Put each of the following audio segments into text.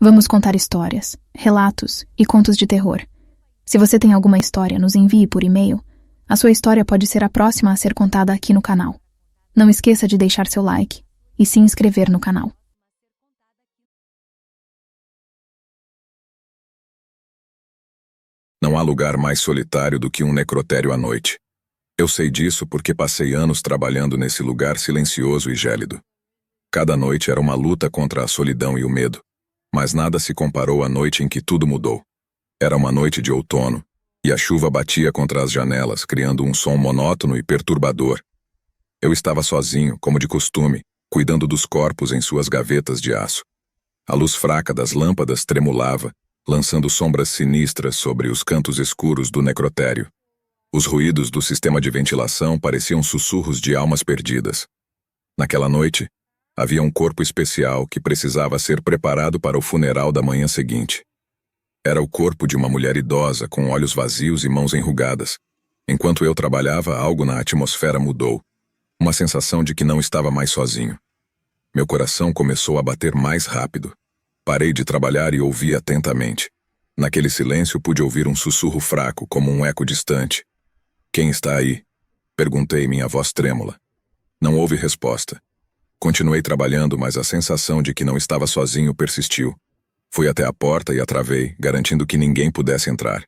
Vamos contar histórias, relatos e contos de terror. Se você tem alguma história, nos envie por e-mail. A sua história pode ser a próxima a ser contada aqui no canal. Não esqueça de deixar seu like e se inscrever no canal. Não há lugar mais solitário do que um necrotério à noite. Eu sei disso porque passei anos trabalhando nesse lugar silencioso e gélido. Cada noite era uma luta contra a solidão e o medo, mas nada se comparou à noite em que tudo mudou. Era uma noite de outono, e a chuva batia contra as janelas, criando um som monótono e perturbador. Eu estava sozinho, como de costume, cuidando dos corpos em suas gavetas de aço. A luz fraca das lâmpadas tremulava, lançando sombras sinistras sobre os cantos escuros do necrotério. Os ruídos do sistema de ventilação pareciam sussurros de almas perdidas. Naquela noite, havia um corpo especial que precisava ser preparado para o funeral da manhã seguinte. Era o corpo de uma mulher idosa com olhos vazios e mãos enrugadas. Enquanto eu trabalhava, algo na atmosfera mudou. Uma sensação de que não estava mais sozinho. Meu coração começou a bater mais rápido. Parei de trabalhar e ouvi atentamente. Naquele silêncio pude ouvir um sussurro fraco, como um eco distante. "Quem está aí?" Perguntei, minha voz trêmula. Não houve resposta. Continuei trabalhando, mas a sensação de que não estava sozinho persistiu. Fui até a porta e a travei, garantindo que ninguém pudesse entrar.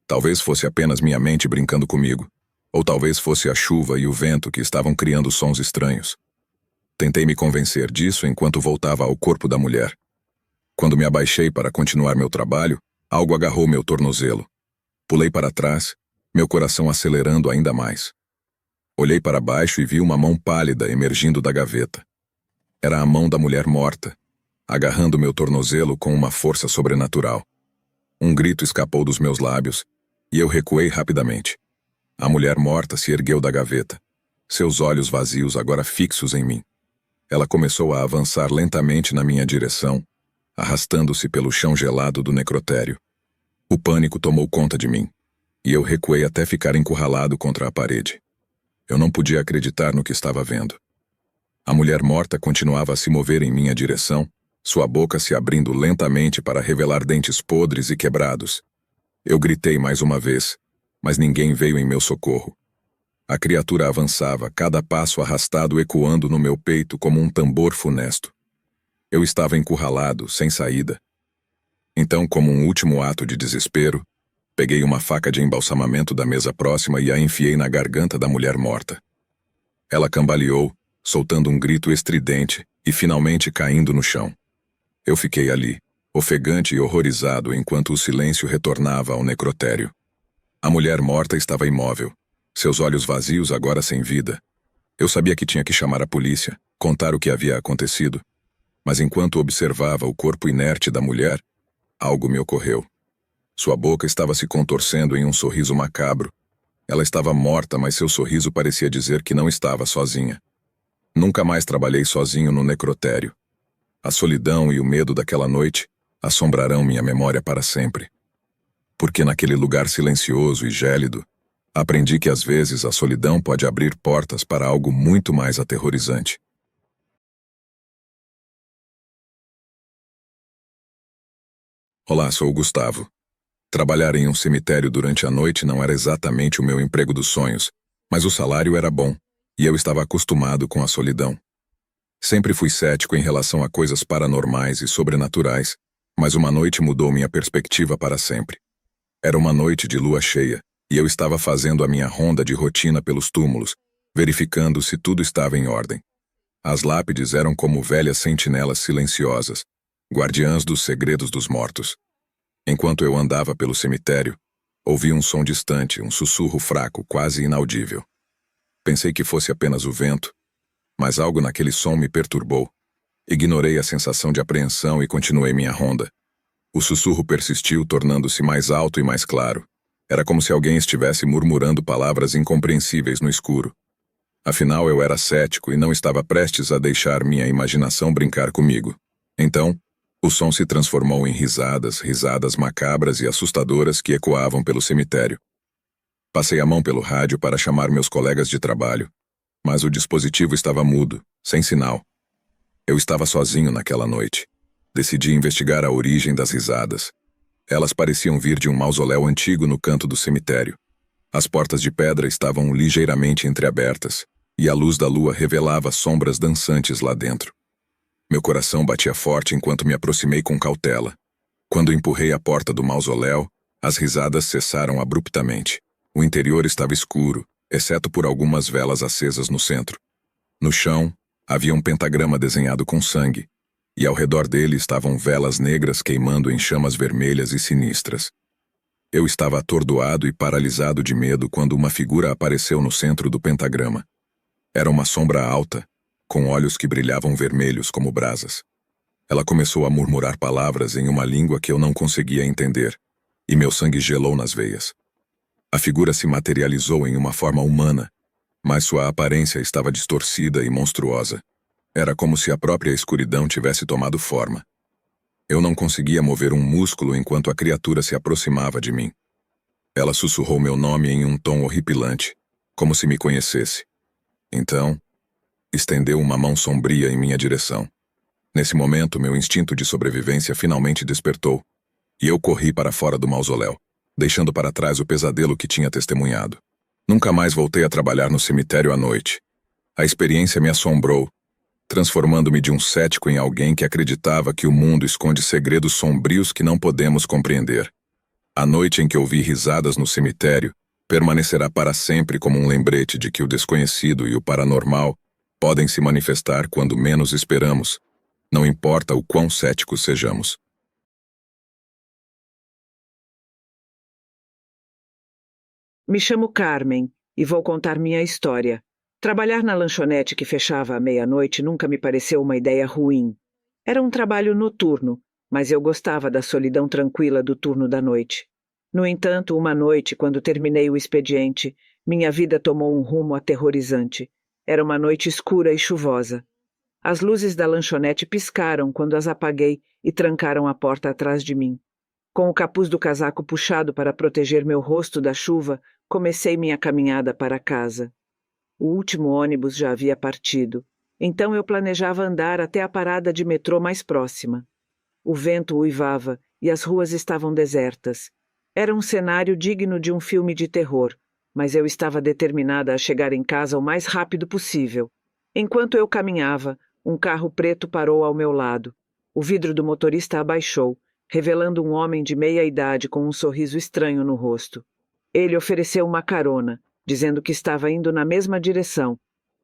Talvez fosse apenas minha mente brincando comigo. Ou talvez fosse a chuva e o vento que estavam criando sons estranhos. Tentei me convencer disso enquanto voltava ao corpo da mulher. Quando me abaixei para continuar meu trabalho, algo agarrou meu tornozelo. Pulei para trás, meu coração acelerando ainda mais. Olhei para baixo e vi uma mão pálida emergindo da gaveta. Era a mão da mulher morta, agarrando meu tornozelo com uma força sobrenatural. Um grito escapou dos meus lábios, e eu recuei rapidamente. A mulher morta se ergueu da gaveta, seus olhos vazios agora fixos em mim. Ela começou a avançar lentamente na minha direção, arrastando-se pelo chão gelado do necrotério. O pânico tomou conta de mim, e eu recuei até ficar encurralado contra a parede. Eu não podia acreditar no que estava vendo. A mulher morta continuava a se mover em minha direção, sua boca se abrindo lentamente para revelar dentes podres e quebrados. Eu gritei mais uma vez, mas ninguém veio em meu socorro. A criatura avançava, cada passo arrastado ecoando no meu peito como um tambor funesto. Eu estava encurralado, sem saída. Então, como um último ato de desespero, peguei uma faca de embalsamamento da mesa próxima e a enfiei na garganta da mulher morta. Ela cambaleou, soltando um grito estridente e finalmente caindo no chão. Eu fiquei ali, ofegante e horrorizado enquanto o silêncio retornava ao necrotério. A mulher morta estava imóvel, seus olhos vazios agora sem vida. Eu sabia que tinha que chamar a polícia, contar o que havia acontecido. Mas enquanto observava o corpo inerte da mulher, algo me ocorreu. Sua boca estava se contorcendo em um sorriso macabro. Ela estava morta, mas seu sorriso parecia dizer que não estava sozinha. Nunca mais trabalhei sozinho no necrotério. A solidão e o medo daquela noite assombrarão minha memória para sempre. Porque naquele lugar silencioso e gélido, aprendi que às vezes a solidão pode abrir portas para algo muito mais aterrorizante. Olá, sou o Gustavo. Trabalhar em um cemitério durante a noite não era exatamente o meu emprego dos sonhos, mas o salário era bom, e eu estava acostumado com a solidão. Sempre fui cético em relação a coisas paranormais e sobrenaturais, mas uma noite mudou minha perspectiva para sempre. Era uma noite de lua cheia, e eu estava fazendo a minha ronda de rotina pelos túmulos, verificando se tudo estava em ordem. As lápides eram como velhas sentinelas silenciosas, guardiãs dos segredos dos mortos. Enquanto eu andava pelo cemitério, ouvi um som distante, um sussurro fraco, quase inaudível. Pensei que fosse apenas o vento, mas algo naquele som me perturbou. Ignorei a sensação de apreensão e continuei minha ronda. O sussurro persistiu, tornando-se mais alto e mais claro. Era como se alguém estivesse murmurando palavras incompreensíveis no escuro. Afinal, eu era cético e não estava prestes a deixar minha imaginação brincar comigo. Então, o som se transformou em risadas macabras e assustadoras que ecoavam pelo cemitério. Passei a mão pelo rádio para chamar meus colegas de trabalho, mas o dispositivo estava mudo, sem sinal. Eu estava sozinho naquela noite. Decidi investigar a origem das risadas. Elas pareciam vir de um mausoléu antigo no canto do cemitério. As portas de pedra estavam ligeiramente entreabertas, e a luz da lua revelava sombras dançantes lá dentro. Meu coração batia forte enquanto me aproximei com cautela. Quando empurrei a porta do mausoléu, as risadas cessaram abruptamente. O interior estava escuro, exceto por algumas velas acesas no centro. No chão, havia um pentagrama desenhado com sangue, e ao redor dele estavam velas negras queimando em chamas vermelhas e sinistras. Eu estava atordoado e paralisado de medo quando uma figura apareceu no centro do pentagrama. Era uma sombra alta, com olhos que brilhavam vermelhos como brasas. Ela começou a murmurar palavras em uma língua que eu não conseguia entender, e meu sangue gelou nas veias. A figura se materializou em uma forma humana, mas sua aparência estava distorcida e monstruosa. Era como se a própria escuridão tivesse tomado forma. Eu não conseguia mover um músculo enquanto a criatura se aproximava de mim. Ela sussurrou meu nome em um tom horripilante, como se me conhecesse. Então, estendeu uma mão sombria em minha direção. Nesse momento, meu instinto de sobrevivência finalmente despertou, e eu corri para fora do mausoléu, deixando para trás o pesadelo que tinha testemunhado. Nunca mais voltei a trabalhar no cemitério à noite. A experiência me assombrou, transformando-me de um cético em alguém que acreditava que o mundo esconde segredos sombrios que não podemos compreender. A noite em que ouvi risadas no cemitério permanecerá para sempre como um lembrete de que o desconhecido e o paranormal podem se manifestar quando menos esperamos, não importa o quão céticos sejamos. Me chamo Carmen e vou contar minha história. Trabalhar na lanchonete que fechava à meia-noite nunca me pareceu uma ideia ruim. Era um trabalho noturno, mas eu gostava da solidão tranquila do turno da noite. No entanto, uma noite, quando terminei o expediente, minha vida tomou um rumo aterrorizante. Era uma noite escura e chuvosa. As luzes da lanchonete piscaram quando as apaguei e trancaram a porta atrás de mim. Com o capuz do casaco puxado para proteger meu rosto da chuva, comecei minha caminhada para casa. O último ônibus já havia partido, então eu planejava andar até a parada de metrô mais próxima. O vento uivava e as ruas estavam desertas. Era um cenário digno de um filme de terror, mas eu estava determinada a chegar em casa o mais rápido possível. Enquanto eu caminhava, um carro preto parou ao meu lado. O vidro do motorista abaixou, revelando um homem de meia idade com um sorriso estranho no rosto. Ele ofereceu uma carona, dizendo que estava indo na mesma direção.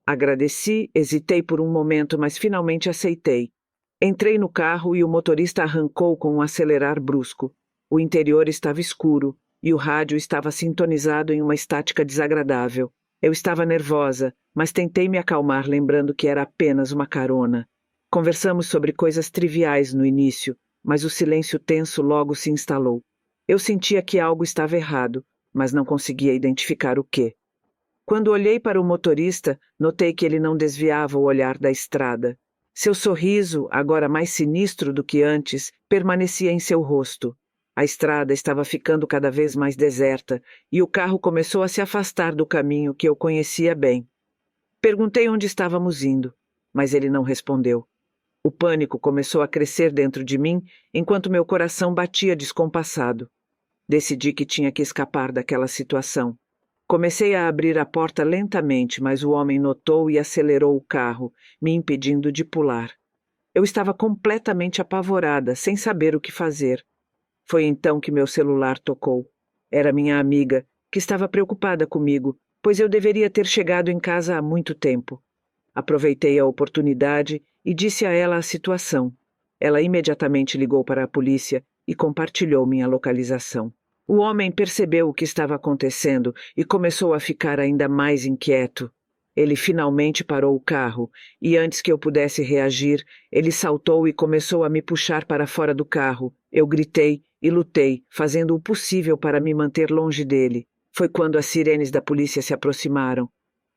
Agradeci, hesitei por um momento, mas finalmente aceitei. Entrei no carro e o motorista arrancou com um acelerar brusco. O interior estava escuro e o rádio estava sintonizado em uma estática desagradável. Eu estava nervosa, mas tentei me acalmar lembrando que era apenas uma carona. Conversamos sobre coisas triviais no início, mas o silêncio tenso logo se instalou. Eu sentia que algo estava errado, mas não conseguia identificar o quê. Quando olhei para o motorista, notei que ele não desviava o olhar da estrada. Seu sorriso, agora mais sinistro do que antes, permanecia em seu rosto. A estrada estava ficando cada vez mais deserta e o carro começou a se afastar do caminho que eu conhecia bem. Perguntei onde estávamos indo, mas ele não respondeu. O pânico começou a crescer dentro de mim enquanto meu coração batia descompassado. Decidi que tinha que escapar daquela situação. Comecei a abrir a porta lentamente, mas o homem notou e acelerou o carro, me impedindo de pular. Eu estava completamente apavorada, sem saber o que fazer. Foi então que meu celular tocou. Era minha amiga, que estava preocupada comigo, pois eu deveria ter chegado em casa há muito tempo. Aproveitei a oportunidade e disse a ela a situação. Ela imediatamente ligou para a polícia e compartilhou minha localização. O homem percebeu o que estava acontecendo e começou a ficar ainda mais inquieto. Ele finalmente parou o carro e, antes que eu pudesse reagir, ele saltou e começou a me puxar para fora do carro. Eu gritei e lutei, fazendo o possível para me manter longe dele. Foi quando as sirenes da polícia se aproximaram.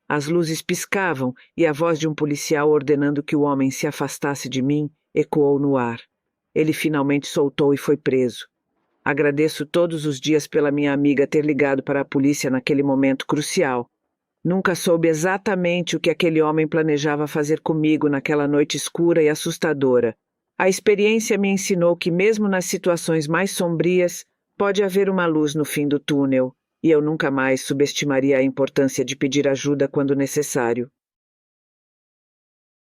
As luzes piscavam e a voz de um policial ordenando que o homem se afastasse de mim ecoou no ar. Ele finalmente soltou e foi preso. Agradeço todos os dias pela minha amiga ter ligado para a polícia naquele momento crucial. Nunca soube exatamente o que aquele homem planejava fazer comigo naquela noite escura e assustadora. A experiência me ensinou que mesmo nas situações mais sombrias, pode haver uma luz no fim do túnel, e eu nunca mais subestimaria a importância de pedir ajuda quando necessário.